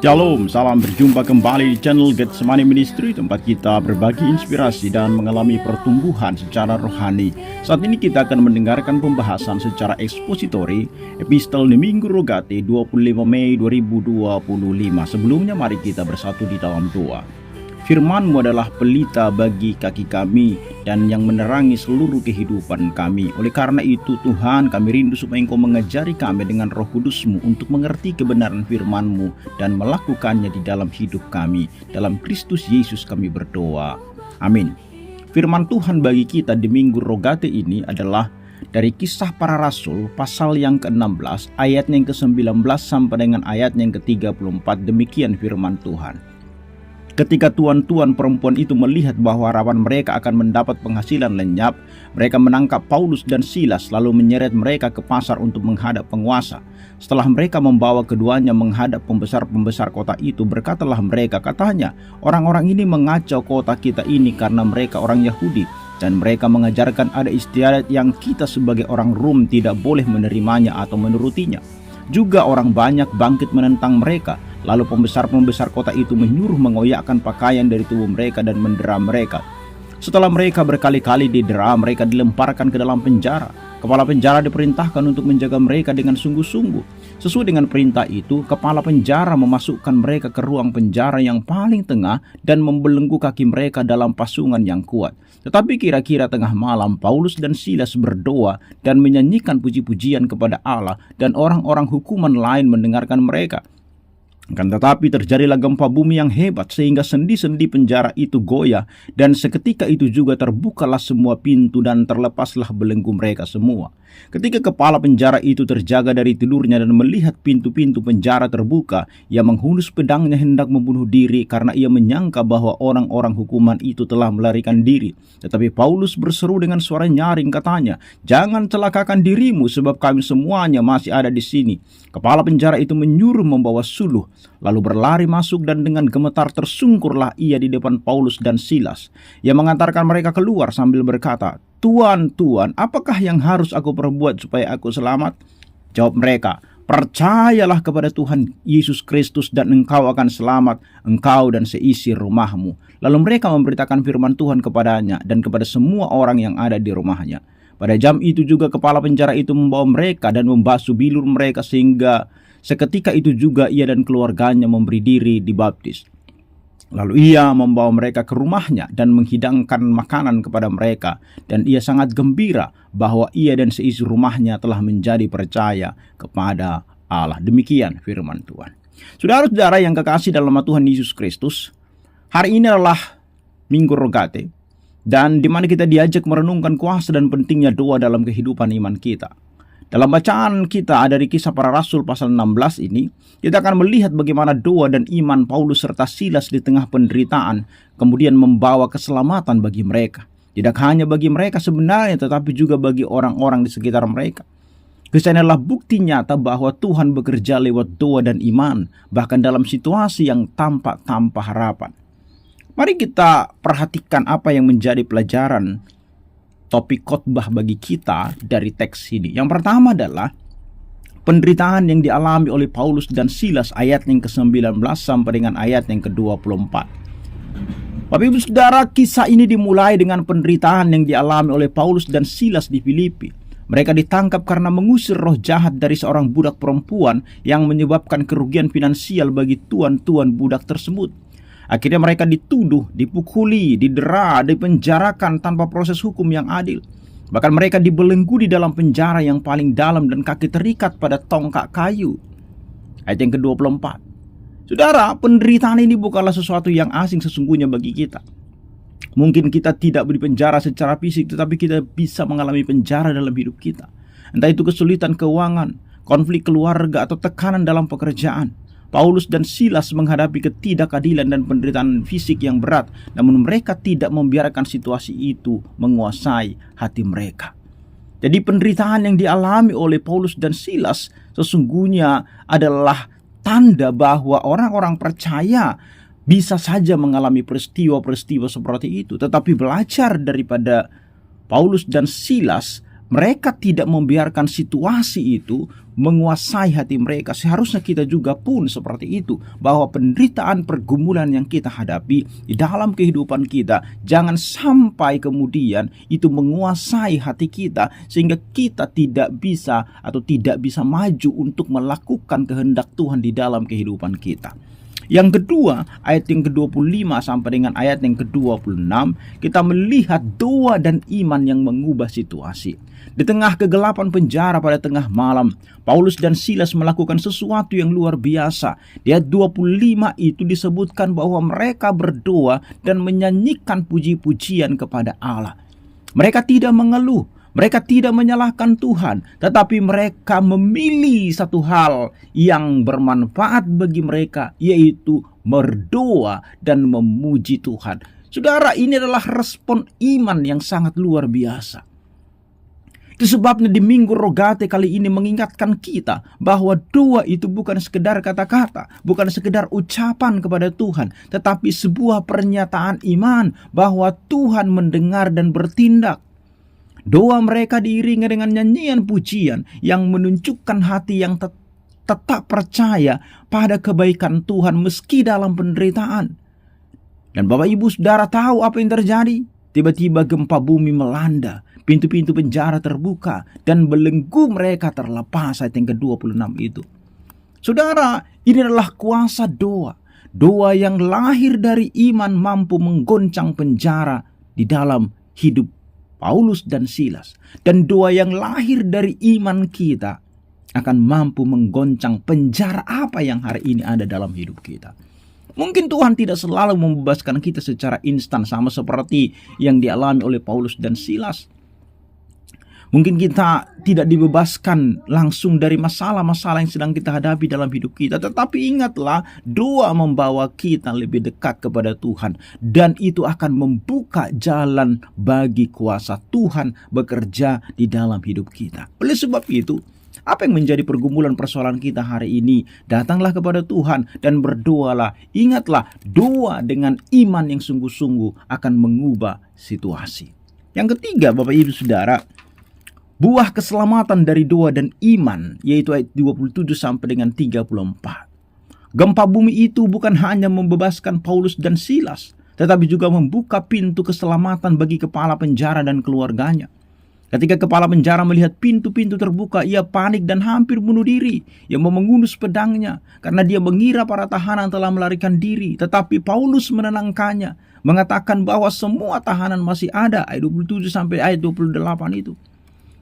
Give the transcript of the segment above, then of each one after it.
Shalom, salam berjumpa kembali di channel Getsemani Ministry, tempat kita berbagi inspirasi dan mengalami pertumbuhan secara rohani. Saat ini kita akan mendengarkan pembahasan secara ekspositori Epistel di Minggu Rogate 25 Mei 2025. Sebelumnya mari kita bersatu di dalam doa. Firman-Mu adalah pelita bagi kaki kami dan yang menerangi seluruh kehidupan kami. Oleh karena itu Tuhan, kami rindu supaya Engkau mengajari kami dengan Roh Kudus-Mu untuk mengerti kebenaran firman-Mu dan melakukannya di dalam hidup kami. Dalam Kristus Yesus kami berdoa. Amin. Firman Tuhan bagi kita di Minggu Rogate ini adalah dari Kisah Para Rasul pasal yang ke-16 ayat yang ke-19 sampai dengan ayat yang ke-34. Demikian firman Tuhan. Ketika tuan-tuan perempuan itu melihat bahwa harapan mereka akan mendapat penghasilan lenyap, mereka menangkap Paulus dan Silas lalu menyeret mereka ke pasar untuk menghadap penguasa. Setelah mereka membawa keduanya menghadap pembesar-pembesar kota itu, berkatalah mereka, katanya, orang-orang ini mengacau kota kita ini karena mereka orang Yahudi, dan mereka mengajarkan ada istiadat yang kita sebagai orang Rom tidak boleh menerimanya atau menurutinya. Juga orang banyak bangkit menentang mereka. Lalu pembesar-pembesar kota itu menyuruh mengoyakkan pakaian dari tubuh mereka dan mendera mereka. Setelah mereka berkali-kali didera, mereka dilemparkan ke dalam penjara. Kepala penjara diperintahkan untuk menjaga mereka dengan sungguh-sungguh. Sesuai dengan perintah itu, kepala penjara memasukkan mereka ke ruang penjara yang paling tengah dan membelenggu kaki mereka dalam pasungan yang kuat. Tetapi kira-kira tengah malam, Paulus dan Silas berdoa dan menyanyikan puji-pujian kepada Allah, dan orang-orang hukuman lain mendengarkan mereka. Kan tetapi terjadilah gempa bumi yang hebat sehingga sendi-sendi penjara itu goyah, dan seketika itu juga terbukalah semua pintu dan terlepaslah belenggu mereka semua. Ketika kepala penjara itu terjaga dari tidurnya dan melihat pintu-pintu penjara terbuka, ia menghunus pedangnya hendak membunuh diri karena ia menyangka bahwa orang-orang hukuman itu telah melarikan diri. Tetapi Paulus berseru dengan suara nyaring, katanya, "Jangan celakakan dirimu sebab kami semuanya masih ada di sini." Kepala penjara itu menyuruh membawa suluh, lalu berlari masuk dan dengan gemetar tersungkurlah ia di depan Paulus dan Silas. Ia mengantarkan mereka keluar sambil berkata, "Tuan, Tuan, apakah yang harus aku perbuat supaya aku selamat?" Jawab mereka, "Percayalah kepada Tuhan Yesus Kristus dan engkau akan selamat, engkau dan seisi rumahmu." Lalu mereka memberitakan firman Tuhan kepadanya dan kepada semua orang yang ada di rumahnya. Pada jam itu juga kepala penjara itu membawa mereka dan membasuh bilur mereka, sehingga seketika itu juga ia dan keluarganya memberi diri dibaptis. Lalu ia membawa mereka ke rumahnya dan menghidangkan makanan kepada mereka, dan ia sangat gembira bahwa ia dan seisi rumahnya telah menjadi percaya kepada Allah. Demikian firman Tuhan. Saudara-saudara yang kekasih dalam nama Tuhan Yesus Kristus, hari ini adalah Minggu Rogate, dan di mana kita diajak merenungkan kuasa dan pentingnya doa dalam kehidupan iman kita. Dalam bacaan kita dari Kisah Para Rasul pasal 16 ini, kita akan melihat bagaimana doa dan iman Paulus serta Silas di tengah penderitaan kemudian membawa keselamatan bagi mereka. Tidak hanya bagi mereka sebenarnya, tetapi juga bagi orang-orang di sekitar mereka. Kisah ini adalah bukti nyata bahwa Tuhan bekerja lewat doa dan iman, bahkan dalam situasi yang tampak tanpa harapan. Mari kita perhatikan apa yang menjadi pelajaran topik khotbah bagi kita dari teks ini. Yang pertama adalah penderitaan yang dialami oleh Paulus dan Silas, ayat yang ke-19 sampai dengan ayat yang ke-24. Bapak Ibu Saudara, kisah ini dimulai dengan penderitaan yang dialami oleh Paulus dan Silas di Filipi. Mereka ditangkap karena mengusir roh jahat dari seorang budak perempuan yang menyebabkan kerugian finansial bagi tuan-tuan budak tersebut. Akhirnya mereka dituduh, dipukuli, didera, dipenjarakan tanpa proses hukum yang adil. Bahkan mereka dibelenggu di dalam penjara yang paling dalam dan kaki terikat pada tongkat kayu. Ayat yang ke-24. Saudara, penderitaan ini bukanlah sesuatu yang asing sesungguhnya bagi kita. Mungkin kita tidak dipenjara secara fisik, tetapi kita bisa mengalami penjara dalam hidup kita. Entah itu kesulitan keuangan, konflik keluarga, atau tekanan dalam pekerjaan. Paulus dan Silas menghadapi ketidakadilan dan penderitaan fisik yang berat, namun mereka tidak membiarkan situasi itu menguasai hati mereka. Jadi penderitaan yang dialami oleh Paulus dan Silas sesungguhnya adalah tanda bahwa orang-orang percaya bisa saja mengalami peristiwa-peristiwa seperti itu, tetapi belajar daripada Paulus dan Silas mereka tidak membiarkan situasi itu menguasai hati mereka. Seharusnya kita juga pun seperti itu, bahwa penderitaan pergumulan yang kita hadapi di dalam kehidupan kita jangan sampai kemudian itu menguasai hati kita sehingga kita tidak bisa maju untuk melakukan kehendak Tuhan di dalam kehidupan kita. Yang kedua, ayat yang ke-25 sampai dengan ayat yang ke-26, kita melihat doa dan iman yang mengubah situasi. Di tengah kegelapan penjara pada tengah malam, Paulus dan Silas melakukan sesuatu yang luar biasa. Di ayat 25 itu disebutkan bahwa mereka berdoa dan menyanyikan puji-pujian kepada Allah. Mereka tidak mengeluh, mereka tidak menyalahkan Tuhan, tetapi mereka memilih satu hal yang bermanfaat bagi mereka, yaitu berdoa dan memuji Tuhan. Saudara, ini adalah respon iman yang sangat luar biasa. Itu sebabnya di Minggu Rogate kali ini mengingatkan kita bahwa doa itu bukan sekedar kata-kata, bukan sekedar ucapan kepada Tuhan, tetapi sebuah pernyataan iman bahwa Tuhan mendengar dan bertindak. Doa mereka diiringi dengan nyanyian pujian yang menunjukkan hati yang tetap percaya pada kebaikan Tuhan meski dalam penderitaan. Dan Bapak Ibu Saudara tahu apa yang terjadi? Tiba-tiba gempa bumi melanda, pintu-pintu penjara terbuka, dan belenggu mereka terlepas. Ayat yang ke-26 itu. Saudara, ini adalah kuasa doa. Doa yang lahir dari iman mampu menggoncang penjara di dalam hidup Paulus dan Silas. Dan doa yang lahir dari iman kita akan mampu menggoncang penjara apa yang hari ini ada dalam hidup kita. Mungkin Tuhan tidak selalu membebaskan kita secara instan sama seperti yang dialami oleh Paulus dan Silas. Mungkin kita tidak dibebaskan langsung dari masalah-masalah yang sedang kita hadapi dalam hidup kita. Tetapi ingatlah, doa membawa kita lebih dekat kepada Tuhan. Dan itu akan membuka jalan bagi kuasa Tuhan bekerja di dalam hidup kita. Oleh sebab itu, apa yang menjadi pergumulan persoalan kita hari ini? Datanglah kepada Tuhan dan berdoalah. Ingatlah, doa dengan iman yang sungguh-sungguh akan mengubah situasi. Yang ketiga, Bapak Ibu Saudara, buah keselamatan dari doa dan iman, yaitu ayat 27 sampai dengan 34. Gempa bumi itu bukan hanya membebaskan Paulus dan Silas, tetapi juga membuka pintu keselamatan bagi kepala penjara dan keluarganya. Ketika kepala penjara melihat pintu-pintu terbuka, ia panik dan hampir bunuh diri. Ia mengunus pedangnya karena dia mengira para tahanan telah melarikan diri. Tetapi Paulus menenangkannya, mengatakan bahwa semua tahanan masih ada. Ayat 27 sampai ayat 28 itu.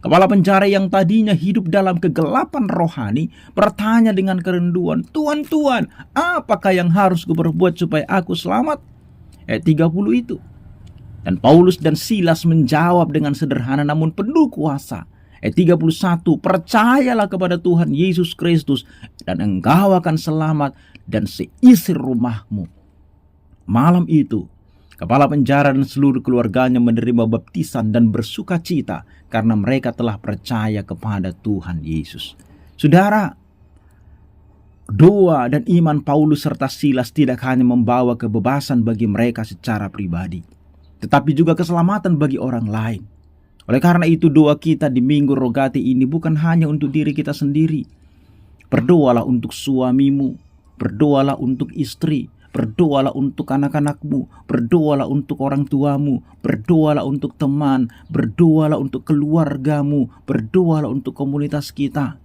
Kepala penjara yang tadinya hidup dalam kegelapan rohani bertanya dengan kerenduan, Tuhan, apakah yang harus kuperbuat supaya aku selamat? Ayat 30 itu. Dan Paulus dan Silas menjawab dengan sederhana namun penuh kuasa. Ayat 31, percayalah kepada Tuhan Yesus Kristus dan engkau akan selamat dan seisi rumahmu. Malam itu, kepala penjara dan seluruh keluarganya menerima baptisan dan bersuka cita karena mereka telah percaya kepada Tuhan Yesus. Saudara, doa dan iman Paulus serta Silas tidak hanya membawa kebebasan bagi mereka secara pribadi, tetapi juga keselamatan bagi orang lain. Oleh karena itu, doa kita di Minggu Rogate ini bukan hanya untuk diri kita sendiri. Berdoalah untuk suamimu, berdoalah untuk istri, berdoalah untuk anak-anakmu, berdoalah untuk orang tuamu, berdoalah untuk teman, berdoalah untuk keluargamu, berdoalah untuk komunitas kita.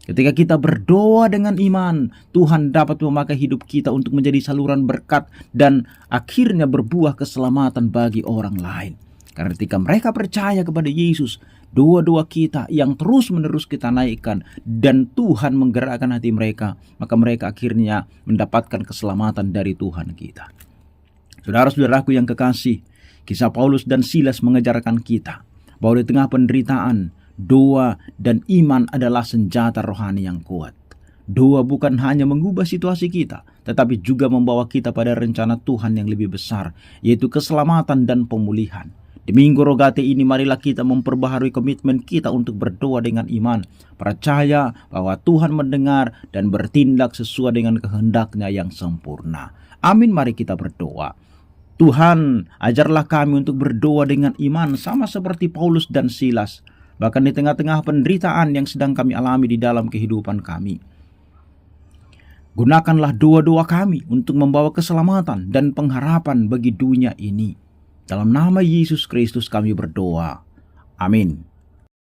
Ketika kita berdoa dengan iman, Tuhan dapat memakai hidup kita untuk menjadi saluran berkat dan akhirnya berbuah keselamatan bagi orang lain. Karena ketika mereka percaya kepada Yesus, doa-doa kita yang terus-menerus kita naikkan dan Tuhan menggerakkan hati mereka, maka mereka akhirnya mendapatkan keselamatan dari Tuhan kita. Saudara-saudaraku yang kekasih, kisah Paulus dan Silas mengajarkan kita bahwa di tengah penderitaan, doa dan iman adalah senjata rohani yang kuat. Doa bukan hanya mengubah situasi kita, tetapi juga membawa kita pada rencana Tuhan yang lebih besar, yaitu keselamatan dan pemulihan. Di Minggu Rogate ini marilah kita memperbaharui komitmen kita untuk berdoa dengan iman, percaya bahwa Tuhan mendengar dan bertindak sesuai dengan kehendak-Nya yang sempurna. Amin, mari kita berdoa. Tuhan, ajarlah kami untuk berdoa dengan iman sama seperti Paulus dan Silas. bahkan di tengah-tengah penderitaan yang sedang kami alami di dalam kehidupan kami. Gunakanlah doa-doa kami untuk membawa keselamatan dan pengharapan bagi dunia ini. Dalam nama Yesus Kristus kami berdoa. Amin.